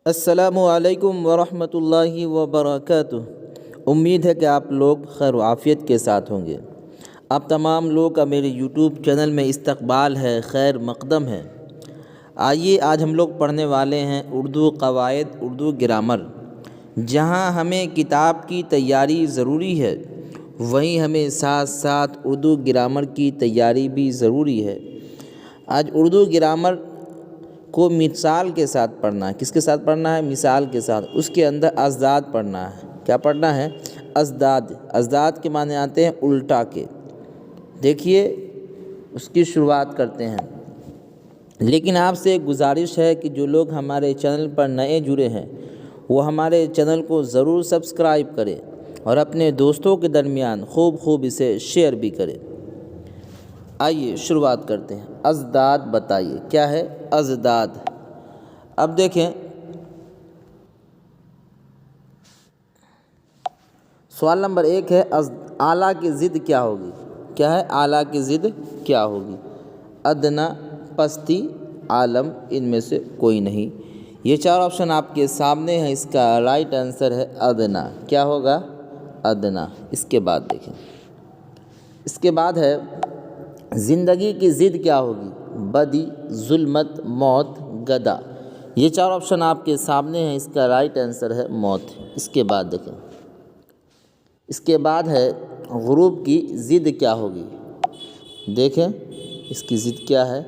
السلام علیکم ورحمۃ اللہ وبرکاتہ۔ امید ہے کہ آپ لوگ خیر و عافیت کے ساتھ ہوں گے۔ آپ تمام لوگ کا میرے یوٹیوب چینل میں استقبال ہے، خیر مقدم ہے۔ آئیے آج ہم لوگ پڑھنے والے ہیں اردو قواعد، اردو گرامر۔ جہاں ہمیں کتاب کی تیاری ضروری ہے، وہیں ہمیں ساتھ ساتھ اردو گرامر کی تیاری بھی ضروری ہے۔ آج اردو گرامر کو مثال کے ساتھ پڑھنا ہے۔ کس کے ساتھ پڑھنا ہے؟ مثال کے ساتھ۔ اس کے اندر ازداد پڑھنا ہے۔ کیا پڑھنا ہے؟ ازداد۔ ازداد کے معنی آتے ہیں الٹا کے۔ دیکھیے اس کی شروعات کرتے ہیں، لیکن آپ سے ایک گزارش ہے کہ جو لوگ ہمارے چینل پر نئے جڑے ہیں وہ ہمارے چینل کو ضرور سبسکرائب کریں اور اپنے دوستوں کے درمیان خوب اسے شیئر بھی کریں۔ آئیے شروعات کرتے ہیں۔ ازداد بتائیے کیا ہے؟ ازداد۔ اب دیکھیں سوال نمبر 1 ہے اعلیٰ کی ضد کیا ہوگی؟ کیا ہے؟ اعلیٰ کی ضد کیا ہوگی؟ ادنا، پستی، عالم، ان میں سے کوئی نہیں۔ یہ 4 آپشن آپ کے سامنے ہیں۔ اس کا رائٹ آنسر ہے ادنا۔ کیا ہوگا؟ ادنا۔ اس کے بعد دیکھیں، اس کے بعد ہے زندگی کی ضد کیا ہوگی؟ بدی، ظلمت، موت، گدا۔ یہ 4 آپشن آپ کے سامنے ہیں۔ اس کا رائٹ آنسر ہے موت۔ اس کے بعد دیکھیں، اس کے بعد ہے غروب کی ضد کیا ہوگی؟ دیکھیں اس کی ضد کیا ہے؟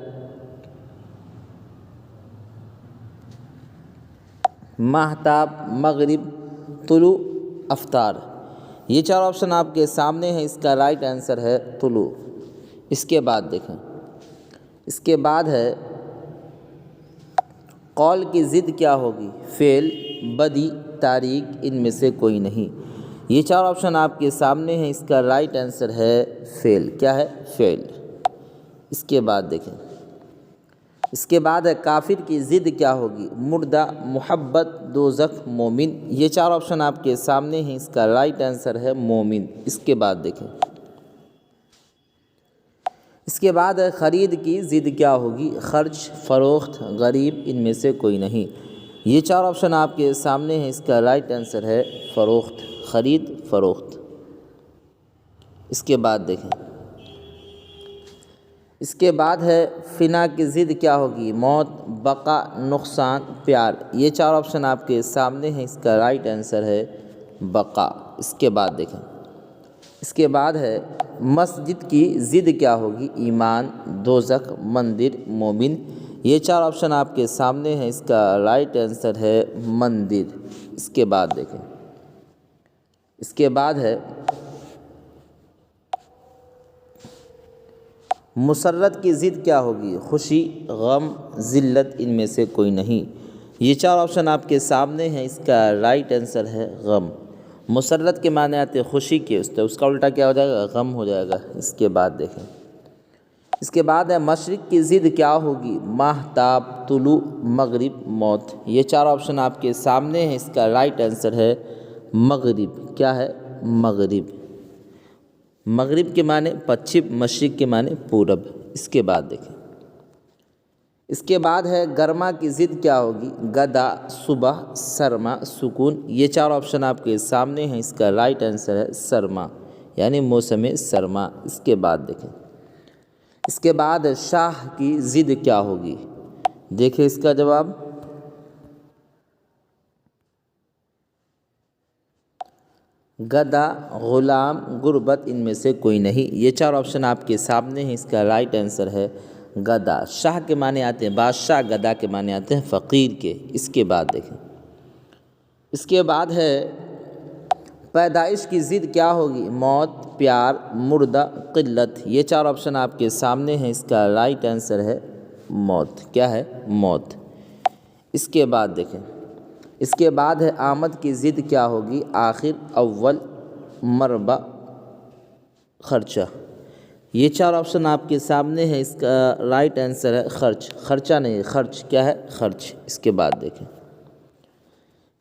ماہتاب، مغرب، طلوع، افطار۔ یہ 4 آپشن آپ کے سامنے ہیں۔ اس کا رائٹ آنسر ہے طلوع۔ اس کے بعد دیکھیں، اس کے بعد ہے قول کی ضد کیا ہوگی؟ فعل، بدی، تاریخ، ان میں سے کوئی نہیں۔ یہ 4 آپشن آپ کے سامنے ہیں۔ اس کا رائٹ آنسر ہے فعل۔ کیا ہے؟ فعل۔ اس کے بعد دیکھیں، اس کے بعد ہے کافر کی ضد کیا ہوگی؟ مردہ، محبت، دوزخ، مومن۔ یہ 4 آپشن آپ کے سامنے ہیں۔ اس کا رائٹ آنسر ہے مومن۔ اس کے بعد دیکھیں، اس کے بعد ہے خرید کی ضد کیا ہوگی؟ خرچ، فروخت، غریب، ان میں سے کوئی نہیں۔ یہ 4 آپشن آپ کے سامنے ہیں۔ اس کا رائٹ آنسر ہے فروخت، خرید، فروخت۔ اس کے بعد دیکھیں، اس کے بعد ہے فنا کی ضد کیا ہوگی؟ موت، بقا، نقصان، پیار۔ یہ 4 آپشن آپ کے سامنے ہیں۔ اس کا رائٹ آنسر ہے بقا۔ اس کے بعد دیکھیں، اس کے بعد ہے مسجد کی ضد کیا ہوگی؟ ایمان، دوزخ، مندر، مومن۔ یہ 4 آپشن آپ کے سامنے ہیں۔ اس کا رائٹ آنسر ہے مندر۔ اس کے بعد دیکھیں، اس کے بعد ہے مسرت کی ضد کیا ہوگی؟ خوشی، غم، ذلت، ان میں سے کوئی نہیں۔ یہ 4 آپشن آپ کے سامنے ہیں۔ اس کا رائٹ آنسر ہے غم۔ مسرت کے معنی آتے ہیں خوشی کے، اس کا الٹا کیا ہو جائے گا؟ غم ہو جائے گا۔ اس کے بعد دیکھیں، اس کے بعد ہے مشرق کی ضد کیا ہوگی؟ ماہتاب، طلوع، مغرب، موت۔ یہ 4 آپشن آپ کے سامنے ہیں۔ اس کا رائٹ آنسر ہے مغرب۔ کیا ہے؟ مغرب۔ مغرب کے معنی پچھم، مشرق کے معنی پورب۔ اس کے بعد دیکھیں، اس کے بعد ہے گرما کی ضد کیا ہوگی؟ گدا، صبح، سرما، سکون۔ یہ 4 آپشن آپ کے سامنے ہیں۔ اس کا رائٹ آنسر ہے سرما، یعنی موسم سرما۔ اس کے بعد دیکھیں، اس کے بعد شاہ کی ضد کیا ہوگی؟ دیکھیں اس کا جواب، گدا، غلام، غربت، ان میں سے کوئی نہیں۔ یہ 4 آپشن آپ کے سامنے ہیں۔ اس کا رائٹ آنسر ہے گدا۔ شاہ کے معنی آتے ہیں بادشاہ، گدا کے معنی آتے ہیں فقیر کے۔ اس کے بعد دیکھیں، اس کے بعد ہے پیدائش کی ضد کیا ہوگی؟ موت، پیار، مردہ، قلت۔ یہ 4 آپشن آپ کے سامنے ہیں۔ اس کا رائٹ آنسر ہے موت۔ کیا ہے؟ موت۔ اس کے بعد دیکھیں، اس کے بعد ہے آمد کی ضد کیا ہوگی؟ آخر، اول، مربع، خرچہ۔ یہ 4 آپشن آپ کے سامنے ہیں۔ اس کا رائٹ آنسر ہے خرچ۔ خرچہ نہیں، خرچ۔ کیا ہے؟ خرچ۔ اس کے بعد دیکھیں،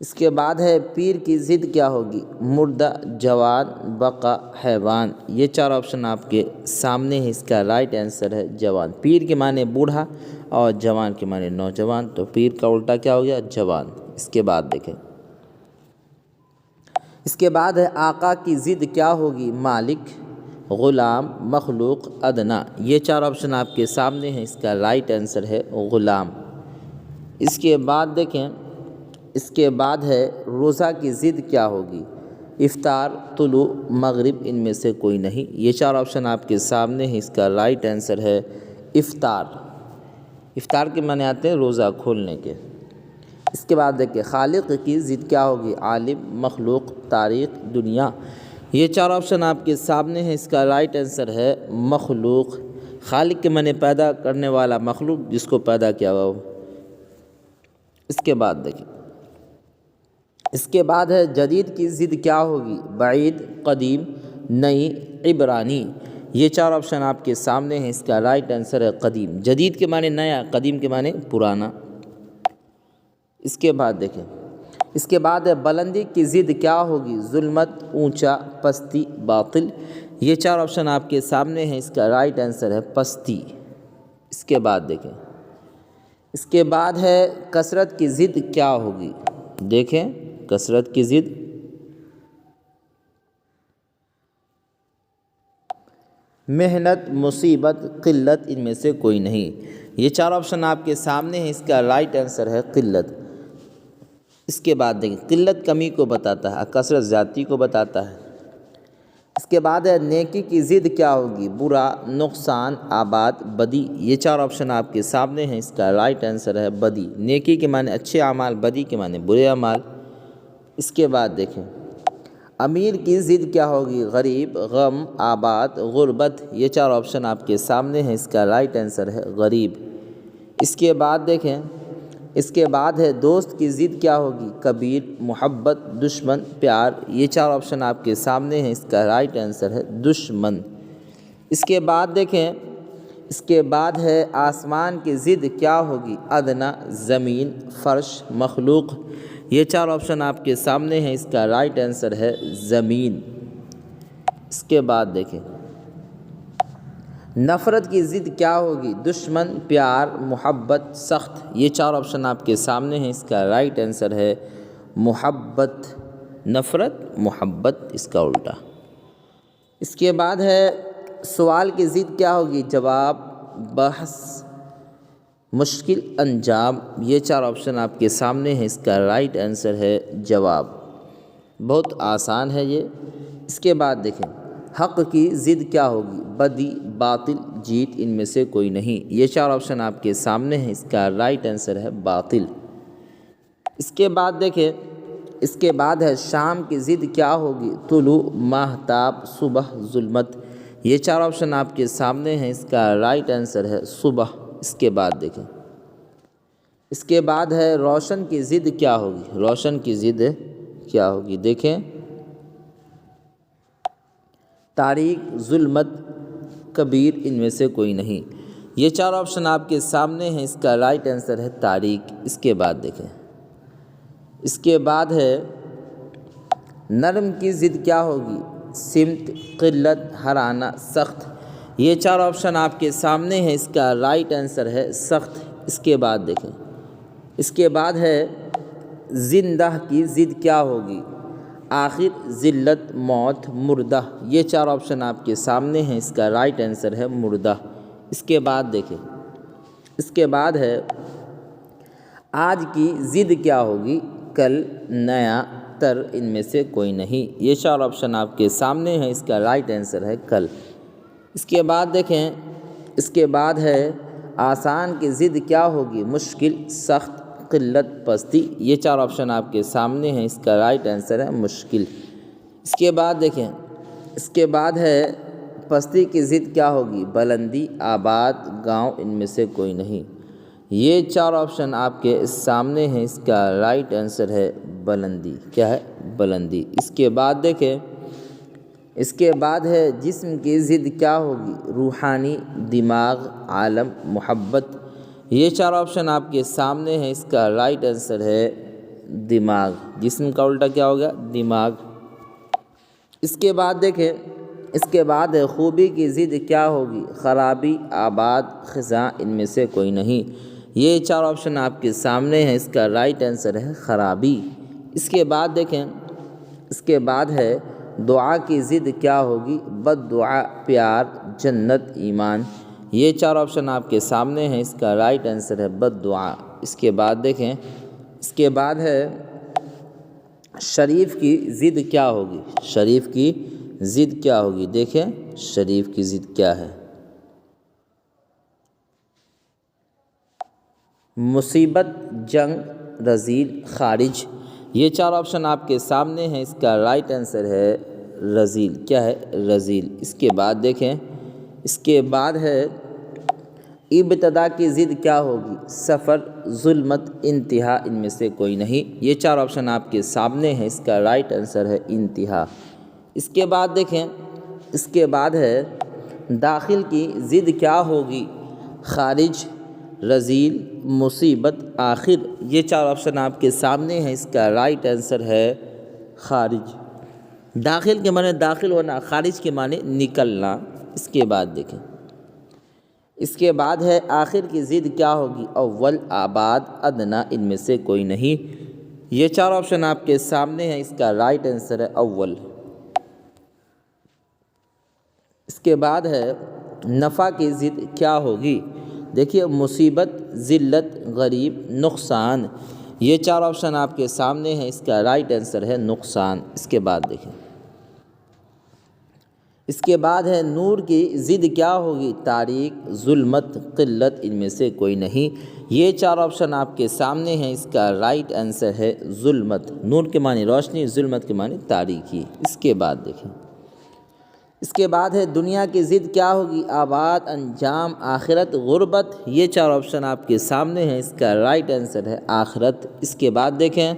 اس کے بعد ہے پیر کی ضد کیا ہوگی؟ مردہ، جوان، بقا، حیوان۔ یہ 4 آپشن آپ کے سامنے ہیں۔ اس کا رائٹ آنسر ہے جوان۔ پیر کے معنی بوڑھا اور جوان کے معنی نوجوان، تو پیر کا الٹا کیا ہو گیا؟ جوان۔ اس کے بعد دیکھیں، اس کے بعد ہے آقا کی ضد کیا ہوگی؟ مالک، غلام، مخلوق، ادنا۔ یہ 4 آپشن آپ کے سامنے ہیں، اس کا رائٹ آنسر ہے غلام۔ اس کے بعد دیکھیں، اس کے بعد ہے روزہ کی ضد کیا ہوگی؟ افطار، طلوع، مغرب، ان میں سے کوئی نہیں۔ یہ 4 آپشن آپ کے سامنے ہیں، اس کا رائٹ آنسر ہے افطار۔ افطار کے معنی آتے ہیں روزہ کھولنے کے۔ اس کے بعد دیکھیں، خالق کی ضد کیا ہوگی؟ عالم، مخلوق، تاریخ، دنیا۔ یہ 4 آپشن آپ کے سامنے ہیں، اس کا رائٹ آنسر ہے مخلوق۔ خالق کے معنی پیدا کرنے والا، مخلوق جس کو پیدا کیا ہوا ہو۔ اس کے بعد دیکھیں، اس کے بعد ہے جدید کی ضد کیا ہوگی؟ بعید، قدیم، نئی، عبرانی۔ یہ 4 آپشن آپ کے سامنے ہیں، اس کا رائٹ آنسر ہے قدیم۔ جدید کے معنی نیا، قدیم کے معنی پرانا۔ اس کے بعد دیکھیں، اس کے بعد ہے بلندی کی ضد کیا ہوگی؟ ظلمت، اونچا، پستی، باطل۔ یہ 4 آپشن آپ کے سامنے ہیں، اس کا رائٹ آنسر ہے پستی۔ اس کے بعد دیکھیں، اس کے بعد ہے کثرت کی ضد کیا ہوگی؟ دیکھیں، کثرت کی ضد محنت، مصیبت، قلت، ان میں سے کوئی نہیں۔ یہ 4 آپشن آپ کے سامنے ہیں، اس کا رائٹ آنسر ہے قلت۔ اس کے بعد دیکھیں، قلت کمی کو بتاتا ہے، کثرت زیادتی کو بتاتا ہے۔ اس کے بعد ہے نیکی کی ضد کیا ہوگی؟ برا، نقصان، آباد، بدی۔ یہ 4 آپشن آپ کے سامنے ہیں، اس کا رائٹ آنسر ہے بدی۔ نیکی کے معنی اچھے اعمال، بدی کے معنی برے اعمال۔ اس کے بعد دیکھیں، امیر کی ضد کیا ہوگی؟ غریب، غم، آباد، غربت۔ یہ 4 آپشن آپ کے سامنے ہیں، اس کا رائٹ آنسر ہے غریب۔ اس کے بعد دیکھیں، اس کے بعد ہے دوست کی ضد کیا ہوگی؟ کبیر، محبت، دشمن، پیار۔ یہ 4 آپشن آپ کے سامنے ہیں، اس کا رائٹ آنسر ہے دشمن۔ اس کے بعد دیکھیں، اس کے بعد ہے آسمان کی ضد کیا ہوگی؟ ادنا، زمین، فرش، مخلوق۔ یہ 4 آپشن آپ کے سامنے ہیں، اس کا رائٹ آنسر ہے زمین۔ اس کے بعد دیکھیں، نفرت کی ضد کیا ہوگی؟ دشمن، پیار، محبت، سخت۔ یہ 4 آپشن آپ کے سامنے ہیں، اس کا رائٹ آنسر ہے محبت۔ نفرت، محبت، اس کا الٹا۔ اس کے بعد ہے سوال کی ضد کیا ہوگی؟ جواب، بحث، مشکل، انجام۔ یہ 4 آپشن آپ کے سامنے ہیں، اس کا رائٹ آنسر ہے جواب۔ بہت آسان ہے یہ۔ اس کے بعد دیکھیں، حق کی ضد کیا ہوگی؟ بدی، باطل، جیت، ان میں سے کوئی نہیں۔ یہ 4 آپشن آپ کے سامنے ہیں، اس کا رائٹ آنسر ہے باطل۔ اس کے بعد دیکھیں، اس کے بعد ہے شام کی ضد کیا ہوگی؟ طلوع، ماہتاب، صبح، ظلمت۔ یہ 4 آپشن آپ کے سامنے ہیں، اس کا رائٹ آنسر ہے صبح۔ اس کے بعد دیکھیں، اس کے بعد ہے روشن کی ضد کیا ہوگی؟ روشن کی ضد کیا ہوگی؟ دیکھیں، تاریک، ظلمت، کبیر، ان میں سے کوئی نہیں۔ یہ 4 آپشن آپ کے سامنے ہیں، اس کا رائٹ آنسر ہے تاریک۔ اس کے بعد دیکھیں، اس کے بعد ہے نرم کی ضد کیا ہوگی؟ سمت، قلت، ہرانا، سخت۔ یہ 4 آپشن آپ کے سامنے ہیں، اس کا رائٹ آنسر ہے سخت۔ اس کے بعد دیکھیں، اس کے بعد ہے زندہ کی ضد کیا ہوگی؟ آخر، ذلت، موت، مردہ۔ یہ 4 آپشن آپ کے سامنے ہیں، اس کا رائٹ آنسر ہے مردہ۔ اس کے بعد دیکھیں، اس کے بعد ہے آج کی ضد کیا ہوگی؟ کل، نیا، تر، ان میں سے کوئی نہیں۔ یہ 4 آپشن آپ کے سامنے ہیں، اس کا رائٹ آنسر ہے کل۔ اس کے بعد دیکھیں، اس کے بعد ہے آسان کی ضد کیا ہوگی؟ مشکل، سخت، قلت، پستی۔ یہ 4 آپشن آپ کے سامنے ہیں، اس کا رائٹ آنسر ہے مشکل۔ اس کے بعد دیکھیں، اس کے بعد ہے پستی کی ضد کیا ہوگی؟ بلندی، آباد، گاؤں، ان میں سے کوئی نہیں۔ یہ 4 آپشن آپ کے سامنے ہیں، اس کا رائٹ آنسر ہے بلندی۔ کیا ہے؟ بلندی۔ اس کے بعد دیکھیں، اس کے بعد ہے جسم کی ضد کیا ہوگی؟ روحانی، دماغ، عالم، محبت۔ یہ 4 آپشن آپ کے سامنے ہیں، اس کا رائٹ آنسر ہے دماغ۔ جسم کا الٹا کیا ہوگا؟ دماغ۔ اس کے بعد دیکھیں، اس کے بعد خوبی کی ضد کیا ہوگی؟ خرابی، آباد، خزاں، ان میں سے کوئی نہیں۔ یہ چار آپشن آپ کے سامنے ہیں، اس کا رائٹ آنسر ہے خرابی۔ اس کے بعد دیکھیں، اس کے بعد ہے دعا کی ضد کیا ہوگی؟ بد دعا، پیار، جنت، ایمان۔ یہ چار آپشن آپ کے سامنے ہیں، اس کا رائٹ آنسر ہے بد دعا۔ اس کے بعد دیکھیں، اس کے بعد ہے شریف کی ضد کیا ہوگی؟ شریف کی ضد کیا ہوگی؟ دیکھیں شریف کی ضد کیا ہے؟ مصیبت، جنگ، رذیل، خارج۔ یہ چار آپشن آپ کے سامنے ہیں، اس کا رائٹ آنسر ہے رذیل۔ کیا ہے؟ رذیل۔ اس کے بعد دیکھیں، اس کے بعد ہے ابتدا کی ضد کیا ہوگی؟ سفر، ظلمت، انتہا۔ ان میں سے کوئی نہیں۔ یہ چار آپشن آپ کے سامنے ہیں، اس کا رائٹ آنسر ہے انتہا۔ اس کے بعد دیکھیں، اس کے بعد ہے داخل کی ضد کیا ہوگی؟ خارج، رذیل، مصیبت، آخر۔ یہ چار آپشن آپ کے سامنے ہیں، اس کا رائٹ آنسر ہے خارج۔ داخل کے معنی داخل ہونا، خارج کے معنی نکلنا۔ اس کے بعد دیکھیں، اس کے بعد ہے آخر کی ضد کیا ہوگی؟ اول، آباد، ادنا۔ ان میں سے کوئی نہیں۔ یہ چار آپشن آپ کے سامنے ہیں، اس کا رائٹ آنسر ہے اول۔ اس کے بعد ہے نفع کی ضد کیا ہوگی؟ دیکھیے مصیبت، ذلت، غریب، نقصان۔ یہ چار آپشن آپ کے سامنے ہیں، اس کا رائٹ آنسر ہے نقصان۔ اس کے بعد دیکھیں، اس کے بعد ہے نور کی ضد کیا ہوگی؟ تاریک، ظلمت، قلت۔ ان میں سے کوئی نہیں۔ یہ چار آپشن آپ کے سامنے ہیں، اس کا رائٹ آنسر ہے ظلمت۔ نور کے معنی روشنی، ظلمت کے معنی تاریکی۔ اس کے بعد دیکھیں، اس کے بعد ہے دنیا کی ضد کیا ہوگی؟ آباد، انجام، آخرت، غربت۔ یہ چار آپشن آپ کے سامنے ہیں، اس کا رائٹ آنسر ہے آخرت۔ اس کے بعد دیکھیں،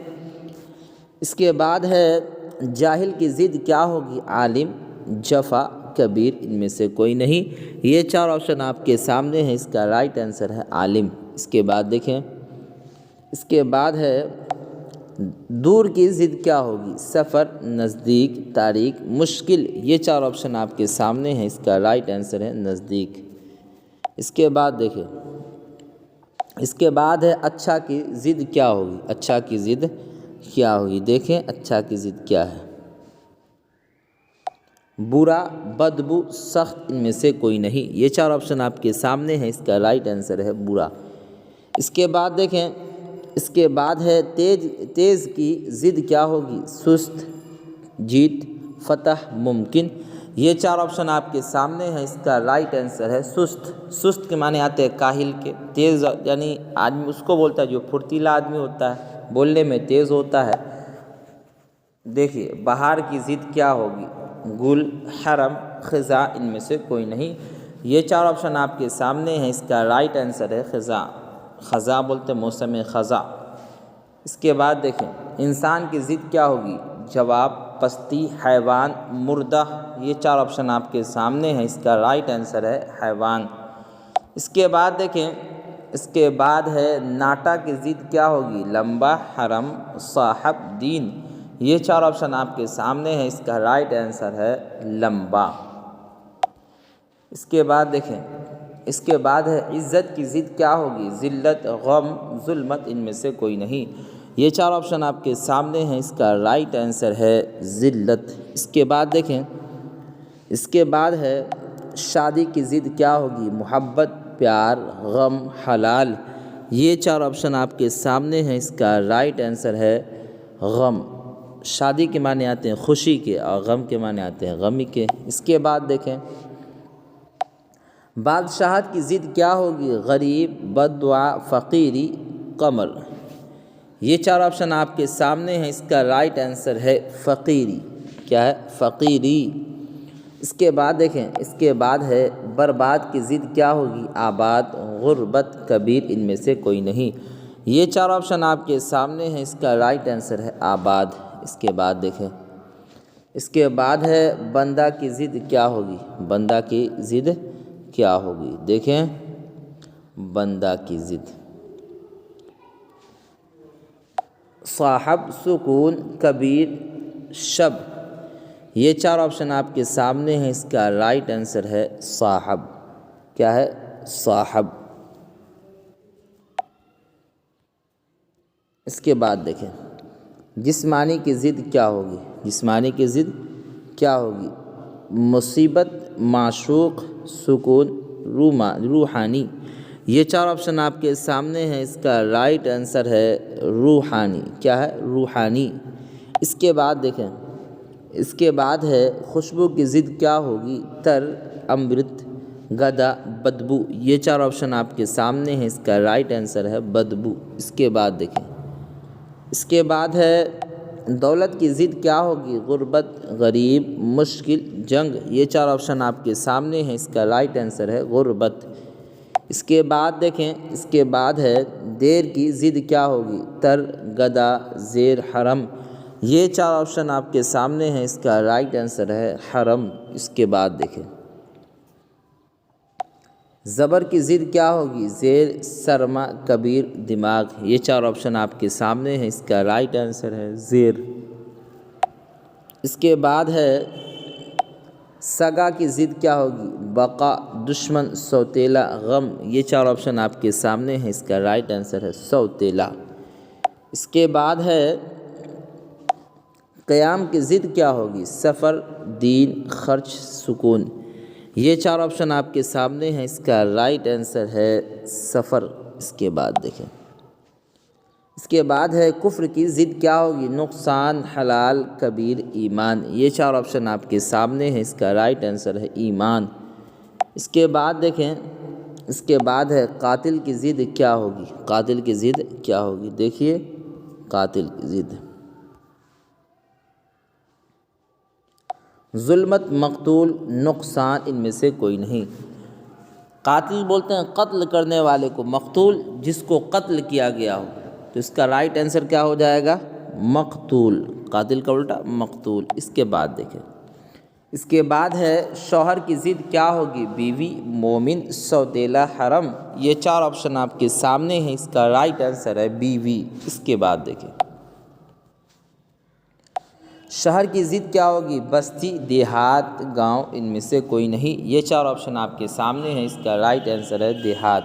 اس کے بعد ہے جاہل کی ضد کیا ہوگی؟ عالم، جفا، کبیر۔ ان میں سے کوئی نہیں۔ یہ چار آپشن آپ کے سامنے ہیں، اس کا رائٹ آنسر ہے عالم۔ اس کے بعد دیکھیں، اس کے بعد ہے دور کی ضد کیا ہوگی؟ سفر، نزدیک، تاریک، مشکل۔ یہ چار آپشن آپ کے سامنے ہیں، اس کا رائٹ آنسر ہے نزدیک۔ اس کے بعد دیکھیں، اس کے بعد ہے اچھا کی ضد کیا ہوگی؟ اچھا کی ضد کیا ہوگی؟ دیکھیں اچھا کی ضد کیا ہے؟ برا، بدبو، سخت۔ ان میں سے کوئی نہیں۔ یہ چار آپشن آپ کے سامنے ہیں، اس کا رائٹ آنسر ہے برا۔ اس کے بعد دیکھیں، اس کے بعد ہے تیز کی ضد کیا ہوگی؟ سست، جیت، فتح، ممکن۔ یہ چار آپشن آپ کے سامنے ہیں، اس کا رائٹ آنسر ہے سست۔ سست کے معنی آتے ہیں کاہل کے۔ تیز یعنی آدمی اس کو بولتا ہے جو پھرتیلا آدمی ہوتا ہے، بولنے میں تیز ہوتا ہے۔ دیکھیے بہار کی ضد کیا ہوگی؟ گل، حرم، خزاں۔ ان میں سے کوئی نہیں۔ یہ چار آپشن آپ کے سامنے ہیں، اس کا رائٹ آنسر ہے خزاں۔ خزاں بولتے موسم خزاں۔ اس کے بعد دیکھیں، انسان کی ضد کیا ہوگی؟ جواب، پستی، حیوان، مردہ۔ یہ چار آپشن آپ کے سامنے ہیں، اس کا رائٹ آنسر ہے حیوان۔ اس کے بعد دیکھیں، اس کے بعد ہے ناٹا کی ضد کیا ہوگی؟ لمبا، حرم، صاحب، دین۔ یہ چار آپشن آپ کے سامنے ہیں، اس کا رائٹ آنسر ہے لمبا۔ اس کے بعد دیکھیں، اس کے بعد ہے عزت کی ضد کیا ہوگی؟ ذلت، غم، ظلمت۔ ان میں سے کوئی نہیں۔ یہ چار آپشن آپ کے سامنے ہیں، اس کا رائٹ آنسر ہے ذلت۔ اس کے بعد دیکھیں، اس کے بعد ہے شادی کی ضد کیا ہوگی؟ محبت، پیار، غم، حلال۔ یہ چار آپشن آپ کے سامنے ہیں، اس کا رائٹ آنسر ہے غم۔ شادی کے معنی آتے ہیں خوشی کے، اور غم کے معنی آتے ہیں غمی کے۔ اس کے بعد دیکھیں، بادشاہت کی ضد کیا ہوگی؟ غریب، بد دعا، فقیری، قمر۔ یہ چار آپشن آپ کے سامنے ہیں، اس کا رائٹ آنسر ہے فقیری۔ کیا ہے؟ فقیری۔ اس کے بعد دیکھیں، اس کے بعد ہے برباد کی ضد کیا ہوگی؟ آباد، غربت، کبیر۔ ان میں سے کوئی نہیں۔ یہ چار آپشن آپ کے سامنے ہیں، اس کا رائٹ آنسر ہے آباد۔ اس کے بعد دیکھیں، اس کے بعد ہے بندہ کی ضد کیا ہوگی؟ بندہ کی ضد کیا ہوگی؟ دیکھیں بندہ کی ضد صاحب، سکون، کبیر، شب۔ یہ چار آپشن آپ کے سامنے ہیں، اس کا رائٹ آنسر ہے صاحب۔ کیا ہے؟ صاحب۔ اس کے بعد دیکھیں جسمانی کی ضد کیا ہوگی، جسمانی کی ضد کیا ہوگی، مصیبت، معشوق، سکون، روحانی۔ یہ چار آپشن آپ کے سامنے ہیں، اس کا رائٹ آنسر ہے روحانی۔ کیا ہے؟ روحانی۔ اس کے بعد دیکھیں، اس کے بعد ہے خوشبو کی ضد کیا ہوگی، تر، امرت، گدا، بدبو۔ یہ چار آپشن آپ کے سامنے ہیں، اس کا رائٹ آنسر ہے بدبو۔ اس کے بعد دیکھیں، اس کے بعد ہے دولت کی ضد کیا ہوگی، غربت، غریب، مشکل، جنگ۔ یہ چار آپشن آپ کے سامنے ہیں، اس کا رائٹ آنسر ہے غربت۔ اس کے بعد دیکھیں، اس کے بعد ہے دیر کی ضد کیا ہوگی، تر، گدا، زیر، حرم۔ یہ چار آپشن آپ کے سامنے ہیں، اس کا رائٹ آنسر ہے حرم۔ اس کے بعد دیکھیں زبر کی ضد کیا ہوگی، زیر، سرما، کبیر، دماغ۔ یہ چار آپشن آپ کے سامنے ہیں، اس کا رائٹ آنسر ہے زیر۔ اس کے بعد ہے سگا کی ضد کیا ہوگی، بقا، دشمن، سوتیلا، غم۔ یہ چار آپشن آپ کے سامنے ہیں، اس کا رائٹ آنسر ہے سوتیلا۔ اس کے بعد ہے قیام کی ضد کیا ہوگی، سفر، دین، خرچ، سکون۔ یہ چار آپشن آپ کے سامنے ہیں، اس کا رائٹ آنسر ہے سفر۔ اس کے بعد دیکھیں، اس کے بعد ہے کفر کی ضد کیا ہوگی، نقصان، حلال، کبیر، ایمان۔ یہ چار آپشن آپ کے سامنے ہیں، اس کا رائٹ آنسر ہے ایمان۔ اس کے بعد دیکھیں، اس کے بعد ہے قاتل کی ضد کیا ہوگی، قاتل کی ضد کیا ہوگی، دیکھیے قاتل کی ضد ظلمت، مقتول، نقصان، ان میں سے کوئی نہیں۔ قاتل بولتے ہیں قتل کرنے والے کو، مقتول جس کو قتل کیا گیا ہو، تو اس کا رائٹ آنسر کیا ہو جائے گا، مقتول۔ قاتل کا الٹا مقتول۔ اس کے بعد دیکھیں، اس کے بعد ہے شوہر کی ضد کیا ہوگی، بیوی، مومن، سوتیلا، حرم۔ یہ چار آپشن آپ کے سامنے ہیں، اس کا رائٹ آنسر ہے بیوی۔ اس کے بعد دیکھیں شہر کی ضد کیا ہوگی، بستی، دیہات، گاؤں، ان میں سے کوئی نہیں۔ یہ چار آپشن آپ کے سامنے ہیں، اس کا رائٹ آنسر ہے دیہات۔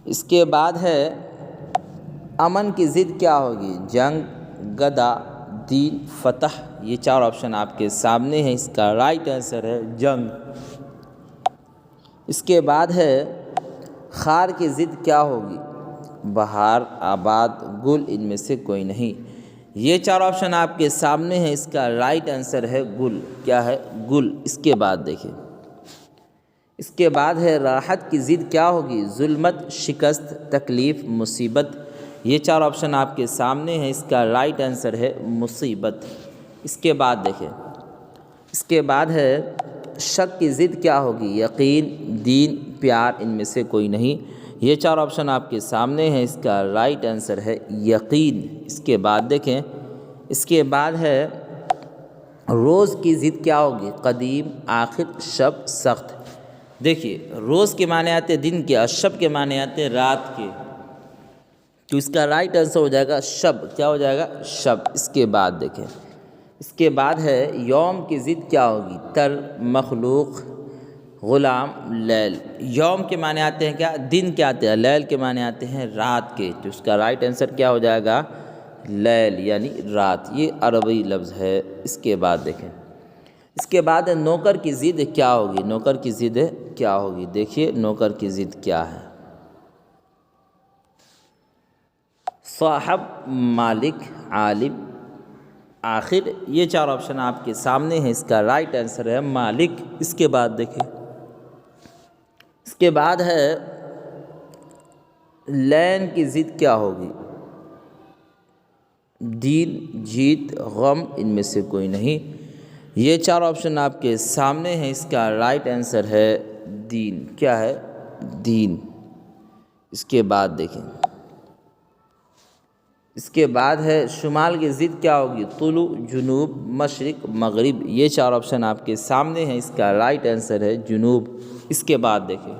اس کے بعد ہے امن کی ضد کیا ہوگی، جنگ، گدا، دین، فتح۔ یہ چار آپشن آپ کے سامنے ہیں، اس کا رائٹ آنسر ہے جنگ۔ اس کے بعد ہے خار کی ضد کیا ہوگی، بہار، آباد، گل، ان میں سے کوئی نہیں۔ یہ چار آپشن آپ کے سامنے ہیں، اس کا رائٹ آنسر ہے گل۔ کیا ہے، گل۔ اس کے بعد دیکھیں، اس کے بعد ہے راحت کی ضد کیا ہوگی، ظلمت، شکست، تکلیف، مصیبت۔ یہ چار آپشن آپ کے سامنے ہیں، اس کا رائٹ آنسر ہے مصیبت۔ اس کے بعد دیکھیں، اس کے بعد ہے شک کی ضد کیا ہوگی، یقین، دین، پیار، ان میں سے کوئی نہیں۔ یہ چار آپشن آپ کے سامنے ہیں، اس کا رائٹ آنسر ہے یقین۔ اس کے بعد دیکھیں، اس کے بعد ہے روز کی ضد کیا ہوگی، قدیم، آخر، شب، سخت۔ دیکھیے روز کے معنی آتے ہیں دن کے، اور شب کے معنی آتے ہیں رات کے، تو اس کا رائٹ آنسر ہو جائے گا شب۔ کیا ہو جائے گا، شب۔ اس کے بعد دیکھیں، اس کے بعد ہے یوم کی ضد کیا ہوگی، تر، مخلوق، غلام، لیل۔ یوم کے معنی آتے ہیں کیا، دن کے آتے ہیں، لیل کے معنی آتے ہیں رات کے، تو اس کا رائٹ آنسر کیا ہو جائے گا، لیل یعنی رات۔ یہ عربی لفظ ہے۔ اس کے بعد دیکھیں، اس کے بعد نوکر کی ضد کیا ہوگی، نوکر کی ضد کیا ہوگی، دیکھیے نوکر کی ضد کیا ہے، صاحب، مالک، عالم، آخر۔ یہ چار آپشن آپ کے سامنے ہیں، اس کا رائٹ آنسر ہے مالک۔ اس کے بعد دیکھیں، اس کے بعد ہے لین کی ضد کیا ہوگی، دین، جیت، غم، ان میں سے کوئی نہیں۔ یہ چار آپشن آپ کے سامنے ہیں، اس کا رائٹ آنسر ہے دین۔ کیا ہے، دین۔ اس کے بعد دیکھیں، اس کے بعد ہے شمال کی ضد کیا ہوگی، طلوع، جنوب، مشرق، مغرب۔ یہ چار آپشن آپ کے سامنے ہیں، اس کا رائٹ آنسر ہے جنوب۔ اس کے بعد دیکھیں،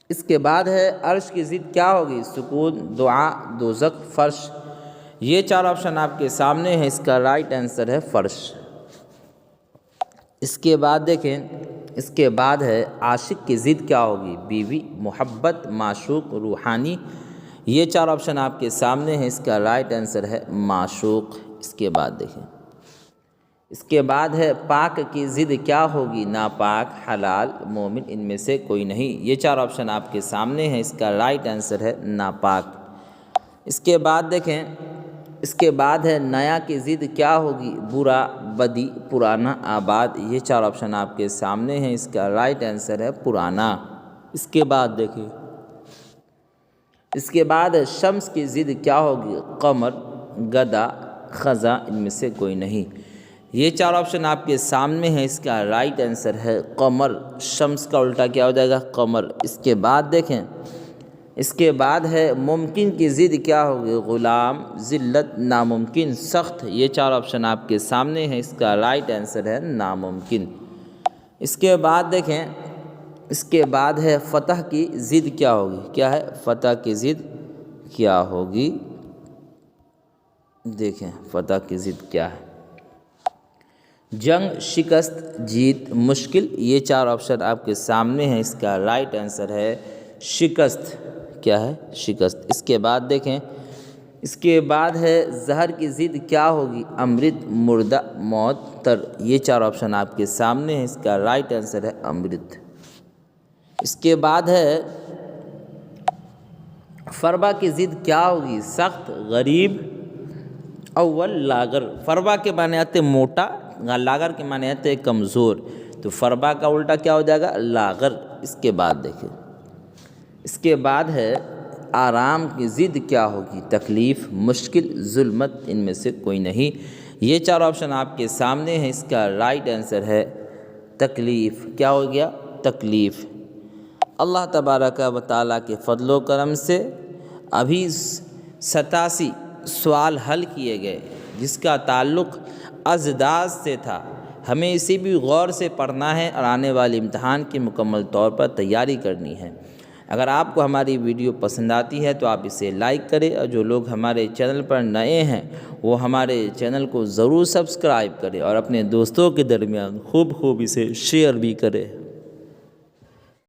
اس کے بعد ہے عرش کی ضد کیا ہوگی، سکون، دعا، دوزخ، فرش۔ یہ چار آپشن آپ کے سامنے ہیں، اس کا رائٹ آنسر ہے فرش۔ اس کے بعد دیکھیں، اس کے بعد ہے عاشق کی ضد کیا ہوگی، بیوی، محبت، معشوق، روحانی۔ یہ 4 آپشن آپ کے سامنے ہیں، اس کا رائٹ آنسر ہے معشوق۔ اس کے بعد دیکھیں، اس کے بعد ہے پاک کی ضد کیا ہوگی؟ ناپاک، حلال، مومن، ان میں سے کوئی نہیں۔ یہ 4 آپشن آپ کے سامنے ہیں، اس کا رائٹ آنسر ہے ناپاک۔ اس کے بعد دیکھیں، اس کے بعد ہے نیا کی ضد کیا ہوگی؟ برا، بدی، پرانا، آباد۔ یہ 4 آپشن آپ کے سامنے ہیں، اس کا رائٹ آنسر ہے پرانا۔ اس کے بعد دیکھیں، اس کے بعد ہے شمس کی ضد کیا ہوگی؟ قمر، گدھا، خزاں، ان میں سے کوئی نہیں۔ یہ 4 آپشن آپ کے سامنے ہیں، اس کا رائٹ آنسر ہے قمر۔ شمس کا الٹا کیا ہو جائے گا؟ قمر۔ اس کے بعد دیکھیں، اس کے بعد ہے ممکن کی ضد کیا ہوگی؟ غلام، ذلت، ناممکن، سخت۔ یہ 4 آپشن آپ کے سامنے ہیں، اس کا رائٹ آنسر ہے ناممکن۔ اس کے بعد دیکھیں، اس کے بعد ہے فتح کی ضد کیا ہوگی؟ کیا ہے فتح کی ضد کیا ہوگی؟ دیکھیں فتح کی ضد کیا ہے؟ جنگ، شکست، جیت، مشکل۔ یہ 4 آپشن آپ کے سامنے ہیں، اس کا رائٹ آنسر ہے شکست۔ کیا ہے؟ شکست۔ اس کے بعد دیکھیں، اس کے بعد ہے زہر کی ضد کیا ہوگی؟ امرت، مردہ، موت، تر۔ یہ 4 آپشن آپ کے سامنے ہیں، اس کا رائٹ آنسر ہے امرت۔ اس کے بعد ہے فربا کی ضد کیا ہوگی؟ سخت، غریب، اول، لاغر۔ فربا کے معنی آتے موٹا، لاغر کے معنی آتے کمزور، تو فربا کا الٹا کیا ہو جائے گا؟ لاغر۔ اس کے بعد دیکھیں، اس کے بعد ہے آرام کی ضد کیا ہوگی؟ تکلیف، مشکل، ظلمت، ان میں سے کوئی نہیں۔ یہ 4 آپشن آپ کے سامنے ہیں، اس کا رائٹ آنسر ہے تکلیف۔ کیا ہو گیا؟ تکلیف۔ اللہ تبارک و تعالیٰ کے فضل و کرم سے ابھی 87 سوال حل کیے گئے، جس کا تعلق اضداد سے تھا۔ ہمیں اسے بھی غور سے پڑھنا ہے اور آنے والے امتحان کی مکمل طور پر تیاری کرنی ہے۔ اگر آپ کو ہماری ویڈیو پسند آتی ہے تو آپ اسے لائک کریں، اور جو لوگ ہمارے چینل پر نئے ہیں وہ ہمارے چینل کو ضرور سبسکرائب کریں اور اپنے دوستوں کے درمیان خوب اسے شیئر بھی کریں۔